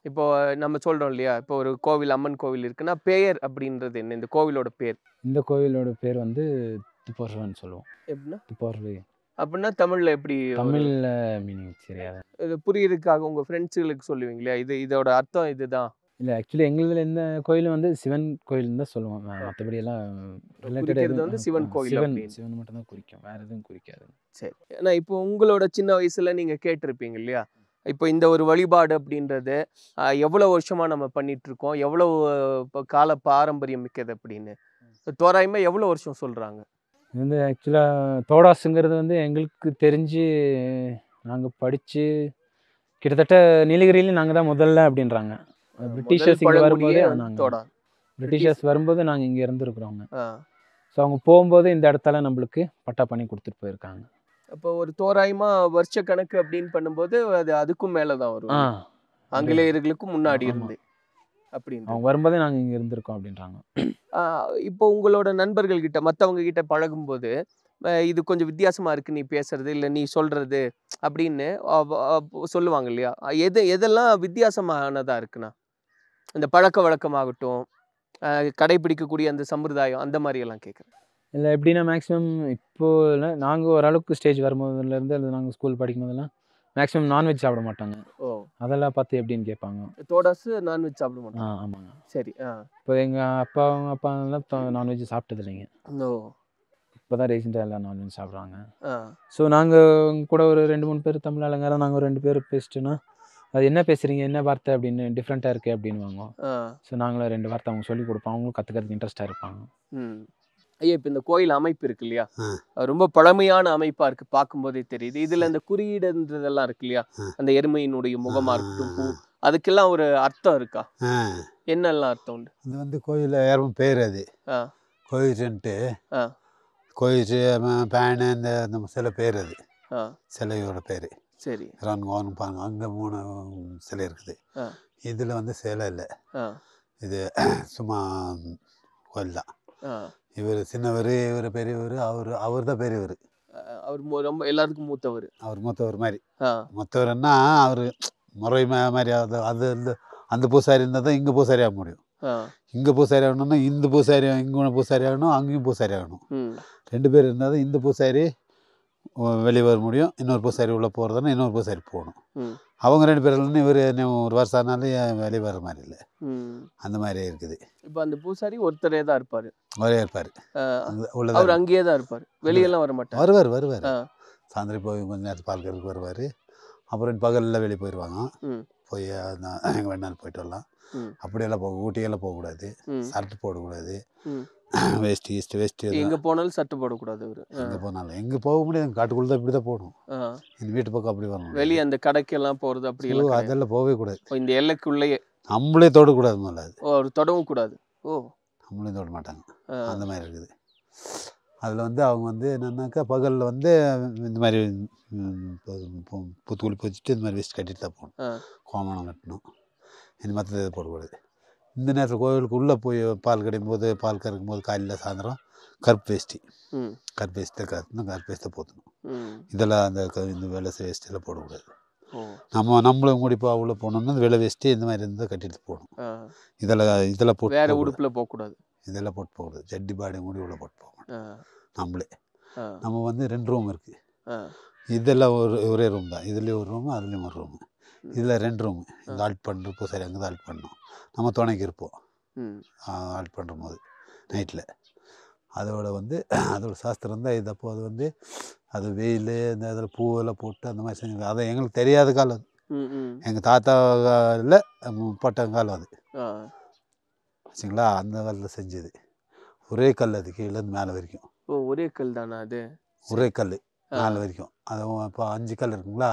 இப்போ நம்ம சொல்கிறோம் இல்லையா, இப்போ ஒரு கோவில், அம்மன் கோவில் இருக்குன்னா பெயர் அப்படின்றது என்ன? இந்த கோவிலோட பேர்? இந்த கோவிலோட பேர் வந்து துப்போர்வன்னு சொல்லுவோம். எப்படின்னா துப்போர்வை அப்படின்னா தமிழில் எப்படி? தமிழில் மீனிங் தெரியாது. இது புரியுறதுக்காக உங்கள் ஃப்ரெண்ட்ஸுகளுக்கு சொல்லுவீங்களா இதோட அர்த்தம் இதுதான்? இல்லை, ஆக்சுவலி எங்களில் எந்த கோயிலும் வந்து சிவன் கோயில்னு தான் சொல்லுவோம். மற்றபடி எல்லாம் ரிலேட்டட் வந்து சிவன் கோயில், சிவன் மட்டும் தான் குறிக்கும், வேறு எதுவும் குறிக்காது. சரி. ஏன்னா இப்போ உங்களோட சின்ன வயசில் நீங்கள் கேட்டிருப்பீங்க இல்லையா, இப்போ இந்த ஒரு வழிபாடு அப்படின்றது எவ்வளோ வருஷமாக நம்ம பண்ணிகிட்ருக்கோம், எவ்வளோ கால பாரம்பரியம் மிக்கது அப்படின்னு தோராயமாக எவ்வளோ வருஷம் சொல்கிறாங்க? இது வந்து ஆக்சுவலாக தோடாஸுங்கிறது வந்து எங்களுக்கு தெரிஞ்சு நாங்கள் படித்து கிட்டத்தட்ட நீலகிரியிலையும் நாங்கள் தான் முதல்ல அப்படின்றாங்க. பிரிட்டிஷர்ஸ் இங்கே வரும்போது பிரிட்டிஷர்ஸ் வரும்போது நாங்கள் இங்கே இருந்துருக்குறோங்க. ஸோ அவங்க போகும்போது இந்த இடத்துல நம்மளுக்கு பட்டா பண்ணி கொடுத்துட்டு போயிருக்காங்க. அப்போ ஒரு தோராயமாக வருஷ கணக்கு அப்படின்னு பண்ணும்போது அதுக்கும் மேலே தான் வரும், ஆங்கிலேயர்களுக்கும் முன்னாடி இருந்து அப்படின்னு. அவங்க வரும்போதே நாங்கள் இங்கே இருந்திருக்கோம் அப்படின்றாங்க. இப்போ உங்களோட நண்பர்கள்கிட்ட மற்றவங்க கிட்ட பழகும்போது இது கொஞ்சம் வித்தியாசமாக இருக்குது நீ பேசுறது இல்லை நீ சொல்கிறது அப்படின்னு சொல்லுவாங்க இல்லையா, எதெல்லாம் வித்தியாசமானதாக இருக்குண்ணா? இந்த பழக்க வழக்கமாகட்டும், கடைபிடிக்கக்கூடிய அந்த சம்பிரதாயம், அந்த மாதிரியெல்லாம் கேட்குறேன். இல்லை எப்படின்னா மேக்ஸிமம் இப்போது இல்லை, நாங்கள் ஓரளவுக்கு ஸ்டேஜ் வரும்போதுலேருந்து அது நாங்கள் ஸ்கூல் படிக்கும் போதெல்லாம் மேக்ஸிமம் நான்வெஜ் சாப்பிட மாட்டாங்க. ஓ, அதெல்லாம் பார்த்து எப்படின்னு கேட்பாங்க. தோடாஸ் நான்வெஜ் சாப்பிட மாட்டாங்க? ஆமாங்க. சரி. இப்போ எங்கள் அப்பாலாம் நான்வெஜ் சாப்பிட்டது இல்லைங்க. ஓ, இப்போ தான் ரீசெண்டாக எல்லாம் நான்வெஜ் சாப்பிட்றாங்க. ஸோ நாங்கள் கூட ஒரு 2-3 பேர் தமிழ் ஆளுங்க, நாங்கள் ஒரு 2 பேர் பேசிட்டோன்னா அது என்ன பேசுகிறீங்க, என்ன வார்த்தை அப்படின்னு டிஃப்ரெண்ட்டாக இருக்குது அப்படின்னு வாங்க. ஸோ நாங்களும் 2 வார்த்தை அவங்க சொல்லிக் கொடுப்போம், அவங்களும் கற்றுக்கிறதுக்கு இன்ட்ரெஸ்ட்டாக இருப்பாங்க. ஐயா, இப்போ இந்த கோயில் அமைப்பு இருக்கு இல்லையா, ரொம்ப பழமையான அமைப்பாக இருக்குது, பார்க்கும்போதே தெரியுது. இதில் இந்த குறியீடுன்றதெல்லாம் இருக்கு இல்லையா, அந்த எருமையினுடைய முகமாக இருக்கட்டும், பூ, அதுக்கெல்லாம் ஒரு அர்த்தம் இருக்கா? என்னெல்லாம் அர்த்தம் உண்டு? இது வந்து கோயில் யாரும் பேர் அது கோயில்ன்ட்டு கோயில் பேனு இந்த சில பேர் அது சிலையோட பேர். சரி. ரான்கோன்னு பாருங்க, அங்கே 3 சிலை இருக்குது. இதில் வந்து சிலை இல்லை, இது சும்மா கோயில் தான். இவர் சின்னவர், இவர் பெரியவர், அவர் தான் பெரியவர். அவர் ரொம்ப எல்லாருக்கும் மூத்தவர். அவர் மூத்தவர் மாதிரி. மூத்தவர்னா அவர் முறை மாதிரி. அது அந்த பூசாரி இருந்தால் தான் இங்கே பூசாரி ஆக முடியும். இங்கே பூசாரி ஆகணும்னா இந்த பூசாரி இங்கே பூசாரி ஆகணும், அங்கேயும் பூசாரி ஆகணும். 2 பேர் இருந்தால் தான் இந்த பூசாரி வெளியே வர முடியும், இன்னொரு பூசாரி உள்ளே போகிறதுனா இன்னொரு பூசாரி போகணும். அவங்க 2 பேர்லேருந்து இவர் 1 வருஷம் ஆனாலும் வெளியே வர மாதிரி இல்லை, அந்த மாதிரி இருக்குது. இப்போ அந்த பூசாரி ஒருத்தரே தான் இருப்பார், ஒரே இருப்பார், அவர் அங்கேயே தான் இருப்பார், வெளியெல்லாம் வர மாட்டார். வருவார். சாயந்தரம் போய் கொஞ்சம் நேரத்து பால் கறக்கு வருவார். அப்புறம் பகலில் வெளியே போயிடுவாங்க. போய் எங்கே வேணாலும் போயிட்டு வரலாம். அப்படியெல்லாம் ஊட்டியெல்லாம் போகக்கூடாது, சர்ட்டு போடக்கூடாது, வேஸ்ட்டு எங்கே போனாலும் சட்டை போடக்கூடாது. அவர் எங்கே போனாலும் எங்கே போக முடியாது, காட்டுக்குள்ளே தான் இப்படி தான் போகணும். இந்த வீட்டு பக்கம் அப்படி வரணும். வெளியே அந்த கடைக்கெல்லாம் போகிறது அப்படி அதெல்லாம் போகவே கூடாது. இந்த எல்லைக்குள்ளேயே நம்மளே தொடக்கூடாது. முதல்ல அது அவர் தொடவும் கூடாது. நம்மளே தொட மாட்டாங்க, அந்த மாதிரி இருக்குது. அதில் வந்து அவங்க வந்து என்னன்னாக்கா பகலில் வந்து இந்த மாதிரி புத்துக்குழி போச்சுட்டு இந்த மாதிரி வேஸ்ட் கட்டிட்டு தான் போகணும், கோமணம் கட்டணும். இந்த மற்ற இதை போடக்கூடாது. இந்த நேரத்தில் கோயிலுக்கு உள்ளே போய் பால் கிடைக்கும் போது, பால் கறக்கும் போது காலையில் சாயந்தரம் கருப்பு வேஷ்டி கட்டணும், கருப்பு வேஸ்ட்டை போற்றணும். இதெல்லாம் இந்த வெள்ளை வேஸ்ட்டெல்லாம் போடக்கூடாது. நம்மளும் முடிப்பா உள்ளே போகணுன்னா இந்த வெள்ளை வேஷ்டி இந்த மாதிரி இருந்தால் கட்டிட்டு போகணும். இதெல்லாம் போட்டு வேறு உடுப்பில் போகக்கூடாது, இதெல்லாம் போட்டு போகக்கூடாது. ஜட்டி பாடி மூடி உள்ள போட்டு போகணும். நம்மளே நம்ம வந்து 2 ரூம் இருக்குது. இதெல்லாம் ஒரே ரூம் தான். இதுலேயும் ஒரு ரூமு, அதுலேயும் ஒரு ரூமு. இதில் 2 ரூமு. இந்த ஆல்ட் பண்ணுற பூசாரி அங்கே தான் ஆல்ட் பண்ணணும். நம்ம துணைக்கு இருப்போம் ஆல்ட் பண்ணுற போது நைட்டில். அதோட வந்து அதோட சாஸ்திரம் தான் இது. அப்போ அது வந்து அது வெயில் இந்த இதில் பூவெல்லாம் போட்டு அந்த மாதிரி செஞ்சு, அதை எங்களுக்கு தெரியாத காலம் அது. எங்கள் தாத்தா இல்லை பட்டங்காலம் அது வச்சுங்களா. அந்த காலத்தில் செஞ்சது ஒரே கல், அது கீழேருந்து மேலே வரைக்கும். ஒரே கல் தானே அது? ஒரே கல் மேலே வரைக்கும். அது இப்போ 5 கல் இருக்குங்களா,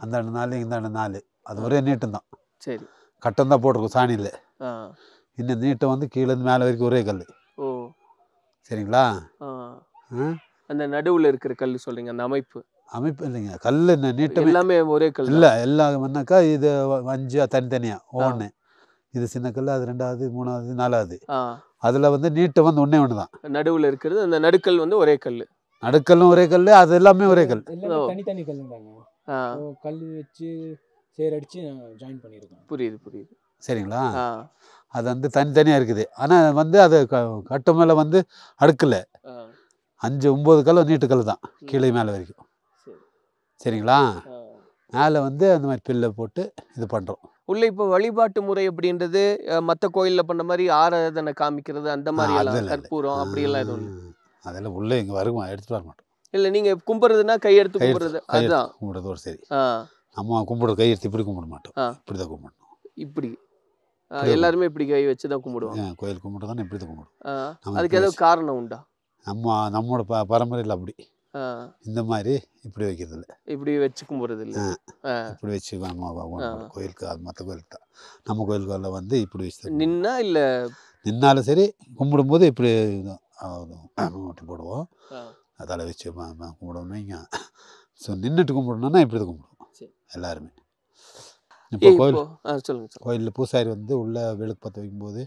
அந்த 4 இந்த 4, அது ஒரே நீட்டம் தான். சரி, கட்டம் தான் போட்டிருக்கும் சாணியில். இன்னும் நீட்டம் வந்து கீழேருந்து மேலே வரைக்கும் ஒரே கல். சரிங்களா. அந்த நடுவில் இருக்கிற கல் சொல்கிறீங்க, அந்த அமைப்பு இல்லைங்க, கல் நீட்டம் எல்லாமே ஒரே கல் இல்லை. எல்லாம்னாக்கா இது 5 தனித்தனியாக ஒவ்வொன்று. இது சின்ன கல், அது 2வது, 3வது, 4வது. அதில் வந்து நீட்டம் வந்து ஒன்று தான். நடுவில் இருக்கிறது அந்த நடுக்கல் வந்து ஒரே கல். நடுக்கல்லும் ஒரே கல், அது எல்லாமே ஒரே கல். தனித்தனி கல்லுங்க. கல் வச்சு சேரடிச்சு ஜாயின் பண்ணியிருக்கோம். புரியுது. சரிங்களா. அது வந்து தனித்தனியாக இருக்குது. ஆனால் வந்து அது கட்டு மேலே வந்து அடுக்கலை. 5-9 கல் நீட்டு கல் தான் கீழே மேலே வரைக்கும். சரிங்களா. மேலே வந்து அந்த மாதிரி பில்லை போட்டு இது பண்ணுறோம். உள்ளே இப்போ வழிபாட்டு முறை அப்படின்றது மற்ற கோயிலில் பண்ண மாதிரி ஆராதனை காமிக்கிறது அந்த மாதிரி கற்பூரம் அப்படியெல்லாம் எதுவும் இல்லை. அதெல்லாம் உள்ளே இங்கே வருமா எடுத்துகிட்டு வர மாட்டோம். இல்லை, நீங்கள் கும்பிட்றதுனா கையெடுத்து கும்பிட்றது, அதுதான் கும்பிட்றது ஒரு சரி. நம்ம கும்பிட்ற கையெடுத்து இப்படி கும்பிட மாட்டோம், இப்படி தான் கும்பிடணும். இப்படி எல்லாருமே இப்படி கை வச்சு தான் கும்பிடுவாங்க. கோயில் கும்பிட்றதானே இப்படி தான் கும்பிடுவோம். அதுக்கு ஏதாவது காரணம் உண்டா? நம்மளோட பரம்பரையில் அப்படி இந்த மாதிரி இப்படி வைக்கிறது இல்லை, இப்படி வச்சு கும்பிட்றது இல்லை. இப்படி வச்சு கோயிலுக்கு, அது மற்ற கோயிலுக்கு தான். நம்ம கோயிலுக்கு வந்து இப்படி வச்சு நின்னா இல்லை, நின்னாலும் சரி கும்பிடும்போது இப்படி ஓட்டி போடுவோம். தலை வச்சு கும்பிடுவோம். இங்கே ஸோ நின்றுட்டு கும்பிடணுன்னா இப்படி தான் கும்பிடுவோம் எல்லாருமே. இப்போ கோயிலில் பூசாரி வந்து உள்ள விளக்கு பற்ற வைக்கும்போது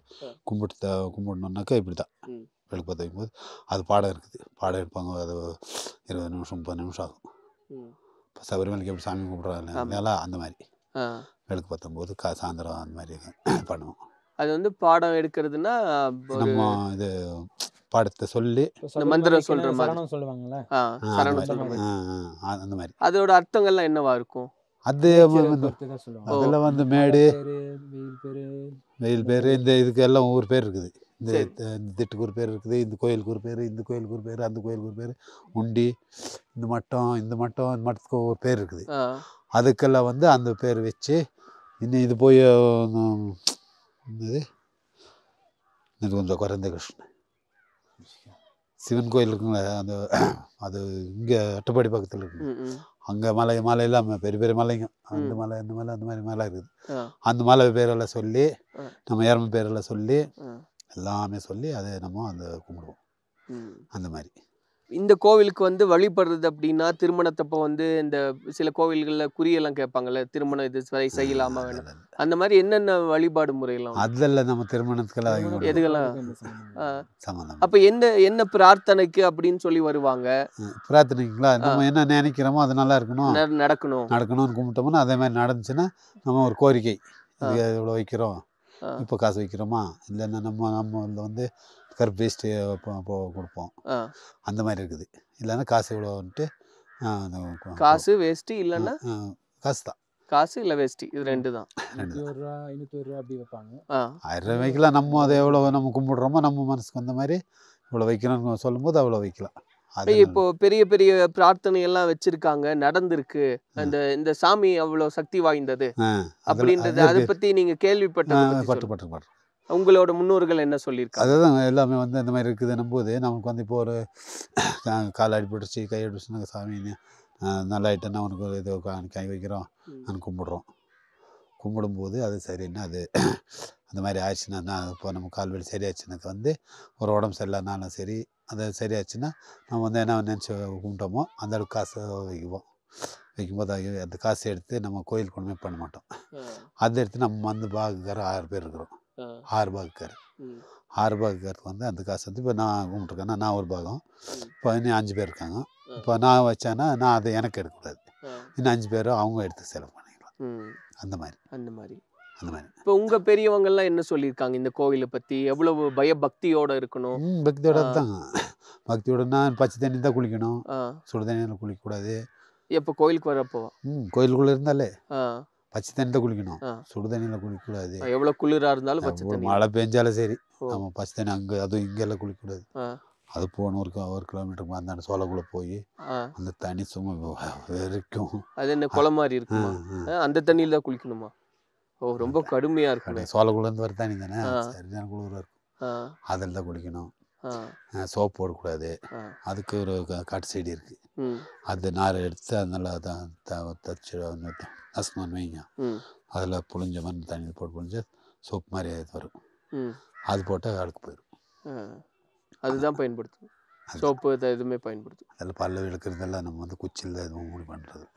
கும்பிடணுன்னாக்கா இப்படி தான். விளக்கு பற்ற வைக்கும்போது அது பாடம் இருக்குது, பாடம் எடுப்பாங்க. அது 20 நிமிஷம் 30 நிமிஷம் ஆகும். இப்போ சபரிமலைக்கு எப்படி சாமி கும்பிட்றாங்க அந்த மாதிரி விளக்கு பற்றும் போது சாயந்தரம் அந்த மாதிரி பண்ணுவோம். அது வந்து பாடம் எடுக்கிறதுனா நம்ம இது பாடத்தை சொல்லி மந்திரம் சொல்ற மாதிரி சொல்லுவாங்கல்ல, அந்த மாதிரி. அதோட அர்த்தங்கள்லாம் என்னவா இருக்கும்? அது அதில் வந்து மேடு, வெயில் பேர், இந்த இதுக்கு எல்லாம் ஒவ்வொரு பேர் இருக்குது. இந்த திட்டுக்கு ஒரு பேர் இருக்குது, இந்த கோயிலுக்கு ஒரு பேர், இந்த கோயிலுக்கு ஒரு பேர், அந்த கோயிலுக்கு ஒரு பேர், உண்டி, இந்த மட்டத்துக்கு ஒவ்வொரு பேர் இருக்குது. அதுக்கெல்லாம் வந்து அந்த பேர் வச்சு இன்னும் இது போய் இது கொஞ்சம் குறைந்த கிருஷ்ணன் சிவன் கோயில் இருக்குங்களே, அந்த அது இங்கே அட்டப்பாடி பக்கத்தில் இருக்குங்க. அங்கே மலை இல்லாமல் பெரிய பெரிய மலைங்க, அந்த மலை இந்த மலை அந்த மாதிரி மலை இருக்குது. அந்த மலை பேரெல்லாம் சொல்லி, நம்ம இறமை பேரெல்லாம் சொல்லி எல்லாமே சொல்லி அதை நம்ம அந்த கும்பிடுவோம் அந்த மாதிரி. இந்த கோவிலுக்கு வந்து வழிபடுறது அப்படின்னா திருமணத்தப்போ வந்து இந்த சில கோவில்களில் குறியெல்லாம் கேட்பாங்கல்ல, திருமணம் இது செய்யலாமா வேணும், அந்த மாதிரி என்னென்ன வழிபாடு முறையெல்லாம் அதெல்லாம் நம்ம திருமணத்துக்கெல்லாம் எதுக்கெல்லாம் சம்மந்தம். அப்போ என்ன பிரார்த்தனைக்கு அப்படின்னு சொல்லி வருவாங்க? பிரார்த்தனைங்களா, நம்ம என்ன நினைக்கிறோமோ அது நல்லா இருக்கணும், நடக்கணும்னு கும்பிட்டோம்னா அதே மாதிரி நடந்துச்சுன்னா நம்ம ஒரு கோரிக்கை, இது இவ்வளோ வைக்கிறோம், இப்போ காசு வைக்கிறோமா, இல்லைன்னா நம்ம இதில் வந்து கருப்பு வேஸ்ட்டு கொடுப்போம், அந்த மாதிரி இருக்குது. இல்லைன்னா காசு இவ்வளோன்ட்டு காசு வேஸ்ட்டு இல்லைன்னா காசு தான், காசு இல்லை வேஸ்ட்டு, இது ரெண்டு தான். 200 ரூபா 500 ரூபா அப்படி வைப்பாங்க. 1000 ரூபா வைக்கலாம். நம்ம அதை எவ்வளோ நம்ம கும்பிடுறோமோ நம்ம மனசுக்கு வந்த மாதிரி இவ்வளோ வைக்கணும்னு சொல்லும்போது அவ்வளோ வைக்கலாம். இப்போ பெரிய பெரிய பிரார்த்தனை எல்லாம் வச்சிருக்காங்க, நடந்திருக்கு, இந்த சாமி அவ்வளோ சக்தி வாய்ந்தது அப்படின்றது, அதை பத்தி நீங்க கேள்விப்பட்ட உங்களோட முன்னோர்கள் என்ன சொல்லியிருக்காங்க? அதுதான் எல்லாமே வந்து இந்த மாதிரி இருக்குதுன்னும் போது நமக்கு வந்து இப்போ ஒரு கால் அடிபட்டுச்சு, கை அடிபட்டுச்சுன்னா சாமி நல்லா ஆகிட்டேன்னா அவனுக்கு ஒரு இது கை வைக்கிறோம், நான் கும்பிடும்போது அது சரின்னா அது அந்த மாதிரி ஆயிடுச்சுன்னா, இப்போ நம்ம கால் வலி சரியாச்சுனாக்க வந்து ஒரு உடம்பு சரியில்லைனாலும் சரி, அது சரியாச்சுன்னா நம்ம வந்து என்ன நினச்சி கும்பிட்டோமோ அந்த அளவுக்கு காசு வைக்கும்போது அந்த காசு எடுத்து நம்ம கோயில் கொண்டுமே பண்ண மாட்டோம். அதை எடுத்து நம்ம வந்து பாகுக்கார 6 பேர் இருக்கிறோம், 6 பாகுக்கார், 6 பாகுக்காருக்கு வந்து அந்த காசு வந்து இப்போ நான் கும்பிட்டுருக்கேன்னா நான் ஒரு பாகம், இப்போ இன்னும் 5 பேர் இருக்காங்க, இப்போ நான் வச்சேன்னா நான் அதை எனக்கு எடுக்கக்கூடாது, இன்னும் 5 பேரும் அவங்க எடுத்து செலவு பண்ணிக்கலாம். அந்த மாதிரி இப்போ உங்க பெரியவங்கெல்லாம் என்ன சொல்லியிருக்காங்க இந்த கோவிலை பத்தி? எவ்வளவு பயபக்தியோட இருக்கணும்? பக்தியோட தான், பக்தியோடனா பச்சை தண்ணி தான் குளிக்கணும், சுடு தண்ணியில் குளிக்கக்கூடாது. எப்போ கோயிலுக்கு வரப்போ? கோயிலுக்குள்ளே இருந்தாலே பச்சை தண்ணி தான் குளிக்கணும், சுடு தண்ணியில் குளிக்கக்கூடாது. எவ்வளோ குளிராக இருந்தாலும் பச்சை தண்ணி, மழை பெஞ்சாலும் சரி நம்ம பச்சை தண்ணி அங்கே அதுவும் இங்கெல்லாம் குளிக்கக்கூடாது. அது போகணும் ஒரு கிலோமீட்டருக்கு அந்த சோளக்குள்ளே போய் அந்த தண்ணி சும்மா வெறிக்கும். அது என்ன குளம் மாதிரி இருக்குமா? அந்த தண்ணியில் தான் குளிக்கணுமா? ஓ, ரொம்ப கடுமையாக இருக்கும். சோளக்குள்ளேருந்து வர தண்ணி தானே, சரியான குளிராக இருக்கும், அதில் தான் குளிக்கணும். சோப்பு போடக்கூடாது, அதுக்கு ஒரு காட்டு செடி இருக்குது, அது நாரை எடுத்து அது நல்லா தச்சு நசுமான் வைங்க, அதில் புழிஞ்ச மாதிரி தண்ணியில் போட்டு புழிஞ்சு சோப்பு மாதிரி அது வரும், அது போட்டால் அழுக்கு போயிடும். அதுதான் பயன்படுத்தும், சோப்பு எதுவுமே பயன்படுத்தும். அதில் பல்ல விளக்குறதெல்லாம் நம்ம வந்து குச்சியில் தான் எதுவும் மூடி பண்ணுறது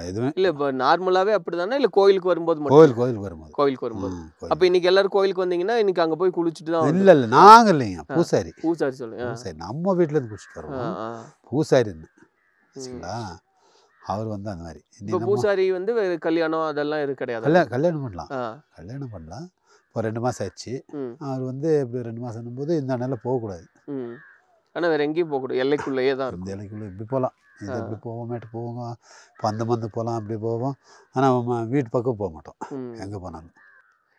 எதுவும் இல்லை. இப்போ நார்மலாகவே அப்படி தானே? இல்லை கோயிலுக்கு வரும்போது கோயிலுக்கு வரும்போது அப்போ இன்னைக்கு எல்லாரும் கோயிலுக்கு வந்தீங்கன்னா இன்னைக்கு அங்கே போய் குளிச்சுட்டு தான்? இல்லை நாங்கள் இல்லைங்க, பூசாரி சொல்லுங்க. சரி, நம்ம வீட்டிலேருந்து குளிச்சுட்டு வருவோம், பூசாரி சரிங்களா, அவர் வந்து அந்த மாதிரி. இப்போ பூசாரி வந்து கல்யாணம் அதெல்லாம் எதுவும் கிடையாது? கல்யாணம் பண்ணலாம். இப்போ 2 மாதம் ஆச்சு, அவர் வந்து இப்படி 2 மாதம் போது இந்த நாளில் போகக்கூடாது. ஆனால் வேறு எங்கேயும் போகக்கூடாது, எல்லைக்குள்ளேயே தான் இருக்கும். இந்த எல்லைக்குள்ளே இப்படி போகலாம், இது இப்படி போவோம், மேட்டு போவோங்க, இப்போ அந்த மந்து போகலாம், அப்படி போவோம், ஆனால் வீட்டு பக்கம் போக மாட்டோம் எங்கே போனாலும்.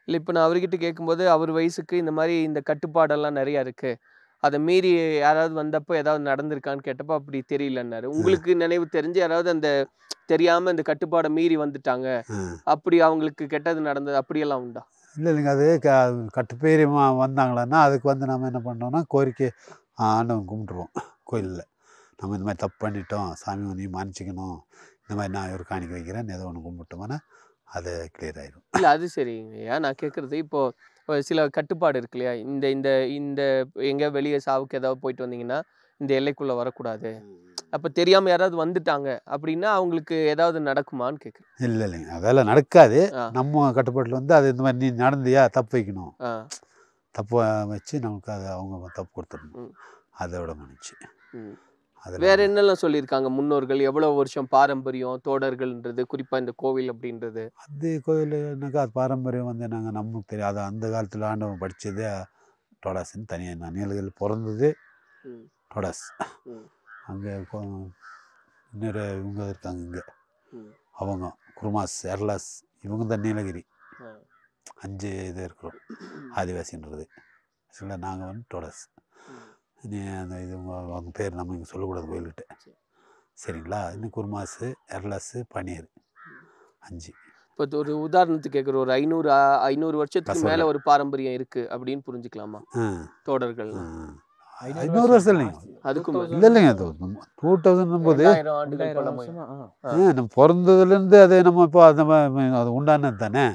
இல்லை, இப்போ நான் அவர்கிட்ட கேட்கும்போது அவர் வயசுக்கு இந்த மாதிரி இந்த கட்டுப்பாடெல்லாம் நிறையா இருக்குது, அதை மீறி யாராவது வந்தப்போ ஏதாவது நடந்திருக்கான்னு கேட்டப்போ அப்படி தெரியலன்னாரு. உங்களுக்கு நினைவு தெரிஞ்சு யாராவது அந்த தெரியாமல் இந்த கட்டுப்பாடை மீறி வந்துட்டாங்க, அப்படி அவங்களுக்கு கெட்டது நடந்தது அப்படியெல்லாம் உண்டா? இல்லைங்க, அது கட்டுப்பேறி வந்தாங்களான்னா அதுக்கு வந்து நம்ம என்ன பண்ணோம்னா கோரிக்கை ஆண்டவன் கும்பிட்டுருவோம் கோயிலில், நம்ம இந்த மாதிரி தப்பு பண்ணிட்டோம், சாமி நீ மன்னிச்சிக்கணும், இந்த மாதிரி நான் ஒரு காணிக்கை வைக்கிறேன் ஏதோ ஒன்று கும்பிட்டோம்னா அது கிளியர் ஆகிடும். இல்லை, அது சரிங்க. நான் கேட்குறது இப்போது சில கட்டுப்பாடு இருக்கு இல்லையா, இந்த இந்த இந்த எங்கே வெளியே சாவுக்கு ஏதாவது போயிட்டு வந்தீங்கன்னா இந்த எல்லைக்குள்ளே வரக்கூடாது, அப்போ தெரியாமல் யாராவது வந்துட்டாங்க அப்படின்னா அவங்களுக்கு ஏதாவது நடக்குமான்னு கேட்குறேன். இல்லைங்க, அதெல்லாம் நடக்காது. நம்ம கட்டுப்பாட்டில் வந்து அது இந்த மாதிரி நீ நடந்தியா தப்பு வைக்கணும், தப்பு வச்சு நமக்கு அதை அவங்க தப்பு கொடுத்துடணும், அதோட மன்னிச்சு. வேற என்னெல்லாம் சொல்லியிருக்காங்க முன்னோர்கள்? எவ்வளோ வருஷம் பாரம்பரியம் தோடர்கள்ன்றது, குறிப்பாக இந்த கோவில் அப்படின்றது? அது கோவில்னாக்கா அது பாரம்பரியம் வந்து நாங்கள் நமக்கு தெரியும், அது அந்த காலத்தில் ஆண்டவன் படித்ததே டோடாஸ்ன்னு தனியாக. நான் நீலகிரியில் பிறந்தது டோடாஸ், அங்கே இன்னொரு இவங்க இருக்காங்க இங்கே, அவங்க குருமாஸ் எர்லாஸ், இவங்க தான் நீலகிரி 5 இது இருக்கிறோம் ஆதிவாசின்றது. சரிங்களா, நாங்கள் வந்து டோடாஸ். நீ அந்த இது அவங்க பேர் நம்ம இங்கே சொல்லக்கூடாது கோயில்கிட்ட, சரிங்களா. இன்னும் குருமாஸு, எர்லாஸு, பனியர் 5. இப்போ ஒரு உதாரணத்துக்கு கேட்குற ஒரு 500 வருஷத்துக்கு மேலே ஒரு பாரம்பரியம் இருக்குது அப்படின்னு புரிஞ்சுக்கலாமா தோடர்கள்? 500 வருஷம் இல்லைங்க, அதுக்கும் இல்லைங்க, 2000 போது நம்ம பிறந்ததுலேருந்து அது நம்ம இப்போ அது உண்டானது தானே.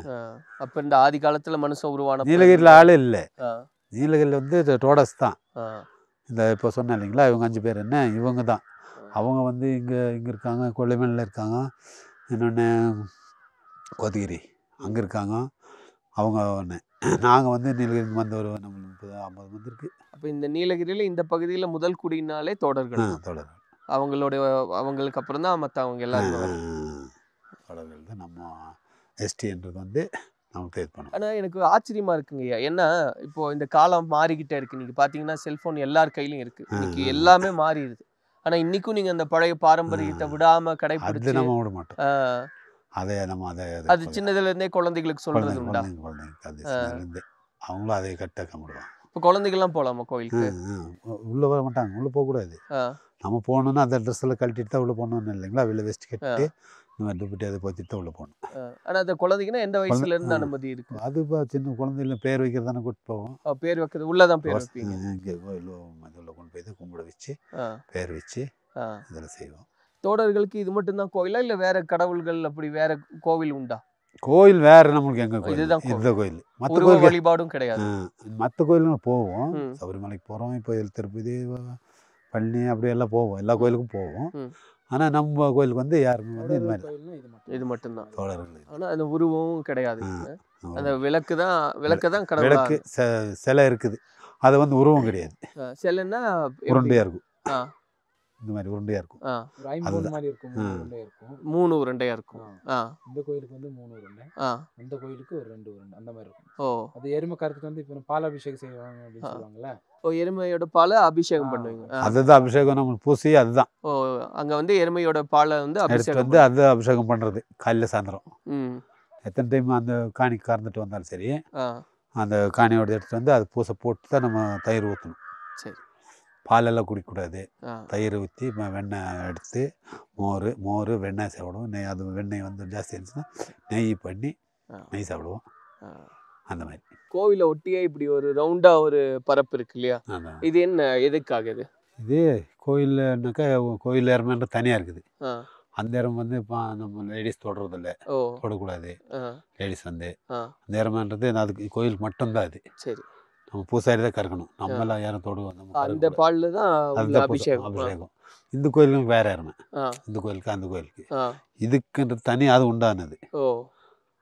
அப்போ இந்த ஆதி காலத்தில் மனுஷன் உருவான நீலகிரியில் ஆளே இல்லை, நீலகிரியில் வந்து டோடாஸ் தான். இந்த இப்போ சொன்னேன் இல்லைங்களா, இவங்க 5 பேர் என்ன இவங்க தான். அவங்க வந்து இங்கே இருக்காங்க, கொல்லிமலையில் இருக்காங்க, இன்னொன்று கோத்தகிரி அங்கே இருக்காங்க. அவங்க ஒன்று. நாங்கள் வந்து நீலகிரி வந்து ஒரு நம்ம 30-50 வந்து இருக்குது. அப்போ இந்த நீலகிரியில் இந்த பகுதியில் முதல் குடினாலே தோடர்கள். தோடர்கள். அவங்களுக்கு அப்புறம் தான் மற்றவங்க எல்லாரும் தோடர்கள் தான். நம்ம எஸ்டின்றது வந்து நமக்கு இது பண்ணுவோம். ஆனால் எனக்கு ஆச்சரியமா இருக்குங்கய்யா. ஏன்னா இப்போ இந்த காலம் மாறிக்கிட்டே இருக்கு. நீங்கள் பார்த்தீங்கன்னா செல்ஃபோன் எல்லார் கையிலும் இருக்குது. இன்னைக்கு எல்லாமே மாறிடுது. ஆனால் இன்றைக்கும் நீங்கள் அந்த பழைய பாரம்பரியத்தை விடாமல் கடைப்பிடிச்சு நம்ம விட மாட்டோம். அது சின்னதுலேருந்தே குழந்தைகளுக்கு சொல்கிறது உண்டா? குழந்தைங்க அவங்களும் அதை கட்ட கம்பிடுவாங்க. இப்போ குழந்தைகள்லாம் போகலாமா கோயிலுக்கு? உள்ளே வர மாட்டாங்க, உள்ளே போகக்கூடாது. நம்ம போகணுன்னா அந்த ட்ரெஸ்ஸில் கழட்டிட்டு தான் உள்ளே போகணுன்னு இல்லைங்களா, வெளில வெஸ்ட் கட்டிட்டு இந்த மாதிரி துப்பட்டி அதை போச்சுட்டு தான் உள்ளே போகணும். ஆனால் அந்த குழந்தைங்கன்னா எந்த வயசுலேருந்து அனுமதி இருக்குது? அது இப்போ சின்ன குழந்தைல பேர் வைக்கிறது தானே கூட்டு போவோம். பேர் வைக்கிறது உள்ளே தான் பேர் வைப்பீங்க? இங்கே கோயில் மதுவில் கொண்டு போய் தான் கும்பிட வச்சு பேர் வச்சு இதெல்லாம் செய்வோம். தோடர்களுக்கு இது மட்டும்தான் கோயிலா இல்லை வேற கடவுள்கள் அப்படி வேற கோவில் உண்டா? கோயில் வேறு நம்மளுக்கு எங்கே கோயில்? இதுதான் இந்த கோயில். மற்ற கோயில் வழிபாடும் கிடையாது. மற்ற கோயிலுங்க போவோம், சபரிமலைக்கு போகிறோம், இப்போ திருப்பதி பழனி அப்படியெல்லாம் போவோம், எல்லா கோயிலுக்கும் போவோம். ஆனால் நம்ம கோயிலுக்கு வந்து யாருமே வந்து இந்த மாதிரி இது மட்டும்தான் தோழர்கள். ஆனால் அந்த உருவமும் கிடையாது. அந்த விளக்கு தான் கடவுள். விளக்கு சிலை இருக்குது, அது வந்து உருவம் கிடையாது. சிலைன்னா உருண்டையாக இருக்கும். இந்த மாதிரி உருண்டையாக இருக்கும். மாதிரி இருக்கும். 3 உருண்டையா இருக்கும். இந்த கோயிலுக்கு வந்து 3 உருண்டை, அந்த கோயிலுக்கு ஒரு 2 உருண்டை அந்த மாதிரி இருக்கும். அது எருமை கருத்துக்கு வந்து இப்போ பாலாபிஷேகம் செய்வாங்க அப்படின்னு சொல்லுவாங்கல்ல. எருமையோட பாலை அபிஷேகம் பண்ணுவீங்க. அதுதான் அபிஷேகம், நம்ம பூசி அதுதான். அங்க வந்து எருமையோட பாலை வந்து அபிஷேகம் வந்து அது அபிஷேகம் பண்றது காலையில் சாயந்தரம். எத்தனை டைம் அந்த காணி கறந்துட்டு வந்தாலும் சரி, அந்த காணியோட எடுத்துட்டு வந்து அது பூசை போட்டு தான் நம்ம தயிர் ஊற்றணும். சரி. பாலெல்லாம் குடிக்கக்கூடாது. தயிர் ஊற்றி வெண்ணெய் எடுத்து மோர் வெண்ணெய் சாப்பிடுவோம். அது வெண்ணெய் வந்து ஜாஸ்தி இருந்துச்சுன்னா நெய் பண்ணி நெய் சாப்பிடுவோம். அந்த மாதிரி கோவிலை ஒட்டியே இப்படி ஒரு ரவுண்டா ஒரு பரப்பு இருக்கு இல்லையா, இது என்ன எதுக்காக? இது கோயில்னாக்கா கோயில் இறமன்ற தனியாக இருக்குது. அந்த இடம் வந்து இப்போ நம்ம லேடிஸ் தொடுறதில்ல, தொடக்கூடாது. லேடிஸ் வந்து அந்த இறமன்றது அதுக்கு கோயிலுக்கு மட்டும்தான். அது சரி, நம்ம பூசாரி தான் கறக்கணும், நம்ம எல்லாம் யாரும் தொடுவோம். அந்த பால்ல தான் அபிஷேகம். இந்த கோயிலுக்கு வேற இறமை, இந்த கோயிலுக்கு அந்த கோயிலுக்கு இதுக்குன்றது தனி அது உண்டானது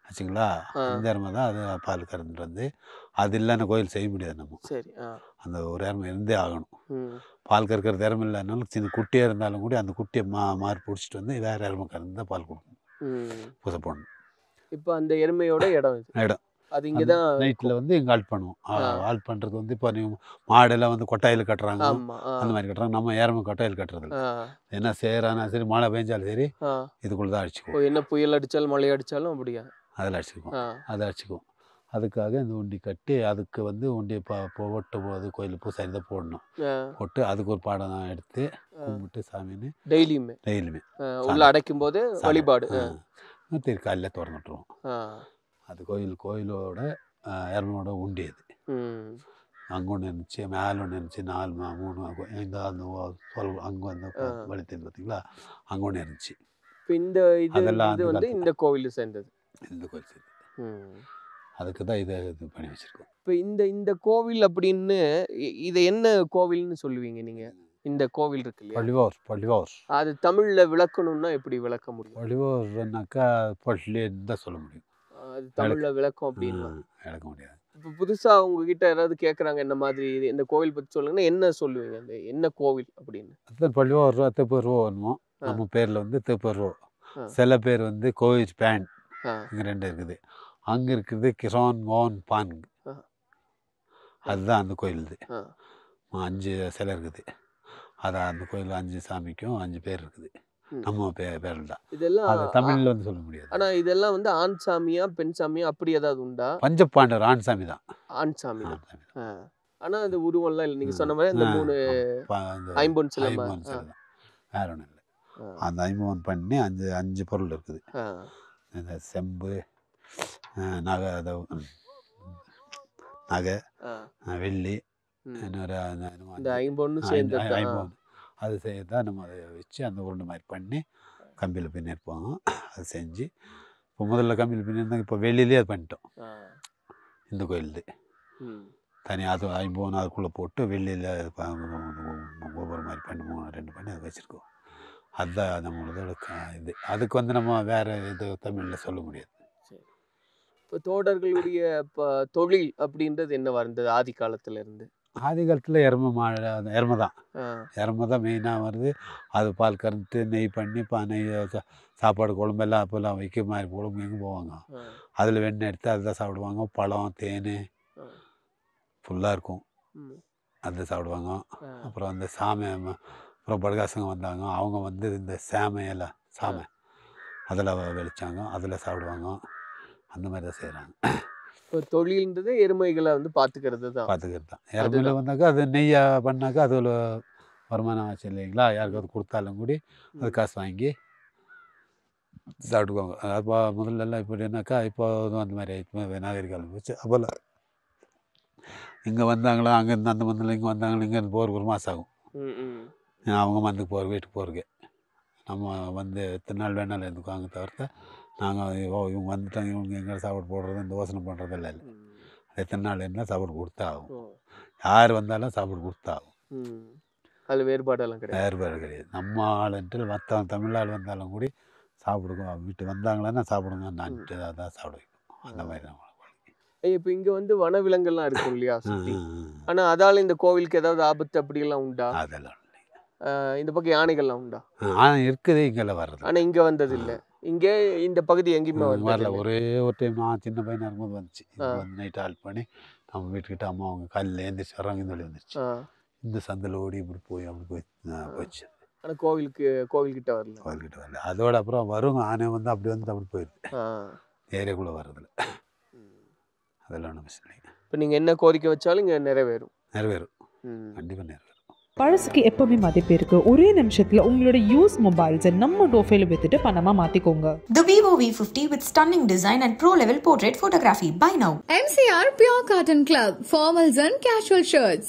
ஆச்சுங்களா. இந்த இறமை தான் அது பால் கறந்துட்டு வந்து அது இல்லைன்னா கோயில் செய்ய முடியாது. நம்ம அந்த ஒரு இறமை இருந்தே ஆகணும். பால் கறக்கிற திறமை இல்லைனாலும் சின்ன குட்டியாக இருந்தாலும் கூட அந்த குட்டியை மாறி பிடிச்சிட்டு வந்து வேற இறமை கறந்து தான் பால் கொடுக்கணும், பூசை போடணும். இப்போ அந்த எருமையோட இடம் அது இங்கே தான் நைட்டில் வந்து இங்கே ஆல்ட் பண்ணுவோம். ஆல்ட் பண்ணுறது வந்து இப்போ நீங்கள் மாடெல்லாம் வந்து கொட்டாயில் கட்டுறாங்க, அந்த மாதிரி கட்டுறாங்க. நம்ம ஏறமை கொட்டாயில் கட்டுறது இல்லை. என்ன சேரானா சரி, மழை பெஞ்சாலும் சரி, இதுக்குள்ளே தான் அடிச்சுக்குவோம். என்ன புயல் அடித்தாலும் மழை அடித்தாலும் அப்படியா அதில் அடிச்சுக்குவோம். அதை அடிச்சுக்குவோம். அதுக்காக இந்த உண்டி கட்டி அதுக்கு வந்து உண்டியை ஓட்ட போது கோயில் பூசாரி தான் போடணும். போட்டு அதுக்கு ஒரு பாடம் எடுத்து கும்பிட்டு சாமின்னு டெய்லியுமே உள்ள அடைக்கும் போது வழிபாடு திரு காலையில் திறந்துட்டுருவோம். அது கோயிலோட இறமையோட உண்டி. அது அங்கே ஒன்று இருந்துச்சு, மேலே ஒன்று இருந்துச்சு, 4 3 இந்த அந்த அங்கே வந்து வழித்தேன் பார்த்தீங்களா, அங்கே ஒன்று இருந்துச்சு. இந்த இதெல்லாம் வந்து இந்த கோவில் சேர்ந்தது. இந்த கோயில் சேர்ந்தது. அதுக்கு தான் இதை இது பண்ணி வச்சுருக்கோம். இப்போ இந்த கோவில் அப்படின்னு இதை என்ன கோவில்னு சொல்லுவீங்க நீங்கள்? இந்த கோவில் இருக்கு இல்லையா, பள்ளிவார். அது தமிழில் விளக்கணும்னா எப்படி விளக்க முடியும்? பள்ளிவார்னாக்கா பள்ளின்னு தான் சொல்ல முடியும். அது தமிழில் விளக்கம் அப்படின்னு விளக்க முடியாது. இப்போ புதுசாக உங்ககிட்ட யாராவது கேட்குறாங்க இந்த மாதிரி இந்த கோவில் பற்றி சொல்லுங்கன்னா என்ன சொல்லுவீங்க? அந்த என்ன கோவில் அப்படின்னு? அதுதான் பள்ளிவார் திருப்பூர்வோ வேணுமோ. நம்ம பேரில் வந்து திருப்பூர்வோ. சில பேர் வந்து கோவில் பேண்ட் இங்கே 2 இருக்குது. அங்கே இருக்குது கிரான் வான் பான், அதுதான் அந்த கோயில். இது 5 சிலை இருக்குது. அதான் அந்த கோயில் 5 சாமிக்கும் 5 பேர் இருக்குது. நம்ம பேரில் தான். இதெல்லாம் அது தமிழில் வந்து சொல்ல முடியாது. ஆனால் இதெல்லாம் வந்து ஆண் சாமியா பெண் சாமியா அப்படி ஏதாவது உண்டா? பஞ்சபாண்டவர் ஆண் சாமி தான். ஆண் சாமி தான். ஆனால் அது உருவம்லாம் இல்லை, நீங்கள் சொன்ன மாதிரி அந்த 3 ஐம்பொன் சிலை தான், வேற ஒன்றும் இல்லை. அந்த 5 பண்ணி 5 பொருள் இருக்குது. இந்த செம்பு, நகை, வெள்ளி, இன்னொரு இந்த 5 சேர்ந்து அது செய்யதான் நம்ம அதை வச்சு அந்த உருண்டை மாதிரி பண்ணி கம்பியில் பின்னிருப்போம். அது செஞ்சு இப்போ முதல்ல கம்பியில் பின்னிருந்தாங்க, இப்போ வெளியிலே அது பண்ணிட்டோம். இந்த கோயிலுது தனியாக அது 50 அதுக்குள்ளே போட்டு வெளியில் கோபுரம் மாதிரி பண்ணி 2 பண்ணி அதை வச்சுருக்கோம். அதுதான் நம்மளோட இது. அதுக்கு வந்து நம்ம வேறு இது தமிழில் சொல்ல முடியாது. இப்போ தோடர்களுடைய இப்போ தொழில் அப்படின்றது என்னவா இருந்தது ஆதி காலத்துலேருந்து? ஆதி காலத்தில் எருமை தான் மெயினாக வருது. அது பால் கறந்துட்டு நெய் பண்ணி நெய் சாப்பாடு குழம்பெல்லாம் அப்போல்லாம் வைக்க மாதிரி குழம்பு எங்கே போவாங்க. அதில் வெண்ணெய் எடுத்து அதுதான் சாப்பிடுவாங்க. பழம் தேன் ஃபுல்லாக இருக்கும், அதை சாப்பிடுவாங்க. அப்புறம் அந்த சாமை, அப்புறம் படுகாசங்க வந்தாங்க, அவங்க வந்து இந்த சாமையெல்லாம் அதில் வெளிச்சாங்க, அதில் சாப்பிடுவாங்க. அந்த மாதிரி தான் செய்கிறாங்க. இப்போ தொழில்ன்றது எருமைகளை வந்து பார்த்துக்கிறது தான். எருமையில் வந்தாக்கா அது நெய்யை பண்ணாக்கா அது ஒரு வருமானம் ஆச்சு இல்லைங்களா. யாருக்காவது கொடுத்தாலும் கூடி அது காசு வாங்கி சாப்பிடுவாங்க. அப்போ முதல்லலாம் இப்படின்னாக்கா இப்போ அந்த மாதிரி ஆயிடுச்சு, நாகரிகம் போச்சு. அப்போல்லாம் இங்கே வந்தாங்களா, அங்கேருந்து அந்த மந்தில் இங்கே வந்தாங்களா, இங்கேருந்து போகிறதுக்கு 1 மாதம் ஆகும். அவங்க மந்துக்கு போகிற வீட்டுக்கு போகிறதுக்கு நம்ம வந்து எத்தனை நாள் வேணாலும் இருந்துக்குவாங்க. தவிர்த்து நாங்கள் இவங்க வந்துட்டாங்க, இவங்க எங்கே சாப்பாடு போடுறது இந்த யோசனை பண்ணுறதில்ல. எத்தனை நாள் இருந்தால் சாப்பாடு கொடுத்தா ஆகும். யார் வந்தாலும் சாப்பாடு கொடுத்தா ஆகும். அதில் வேறுபாடு கிடையாது. நம்ம ஆளுன்ட்டு மற்ற தமிழ் ஆள் வந்தாலும் கூடி சாப்பிடுங்க, வீட்டு வந்தாங்களான்னா சாப்பிடுங்க, நான்ட்டு அதான் சாப்பிட வைக்கணும். அந்த மாதிரி தான். இப்போ இங்கே வந்து வனவிலங்குலாம் இருக்கும் இல்லையா சுற்றி, ஆனால் அதால் இந்த கோவிலுக்கு ஏதாவது ஆபத்து அப்படியெல்லாம் உண்டா? அதெல்லாம் இந்த பக்கம் யானைகள்லாம் உண்டா? இருக்குது, இங்கெல்லாம் வர்றது. ஆனால் இங்கே வந்தது இல்லை. இங்கே இந்த பகுதி எங்கேயுமே வரல. ஒரே ஒரு டைம் நான் சின்ன பையனாக இருக்கும்போது வந்துச்சு. வந்து நைட் ஆல் பண்ணி நம்ம வீட்டுக்கிட்ட அம்மா அவங்க காலையில் எழுந்திரிச்சு வர்றாங்க, இந்த வழி வந்துருச்சு. இந்த சந்தில் ஓடி இப்படி போய் போயிடுச்சு. ஆனால் கோவில்கிட்ட வரல. அதோட அப்புறம் வரும் ஆனை வந்து அப்படி போயிடுது. ஏரியாக்குள்ளே வர்றதில்ல. அதெல்லாம் ஒன்றும் பிரச்சனை இல்லை. இப்போ நீங்கள் என்ன கோரிக்கை வச்சாலும் இங்கே நிறைவேறும். கண்டிப்பாக நிறைவேறும். பழசுக்கு எப்பவுமே மதிப்பு இருக்கு. ஒரே நிமிஷத்துல உங்களோட யூஸ் மொபைல்ஸை நம்ம டோஃபேல வித்துட்டு பணமா மாத்திக்கோங்க. The Vivo V50 with stunning design and pro-level portrait photography. Buy now. MCR Pure Cotton Club, formals and casual shirts.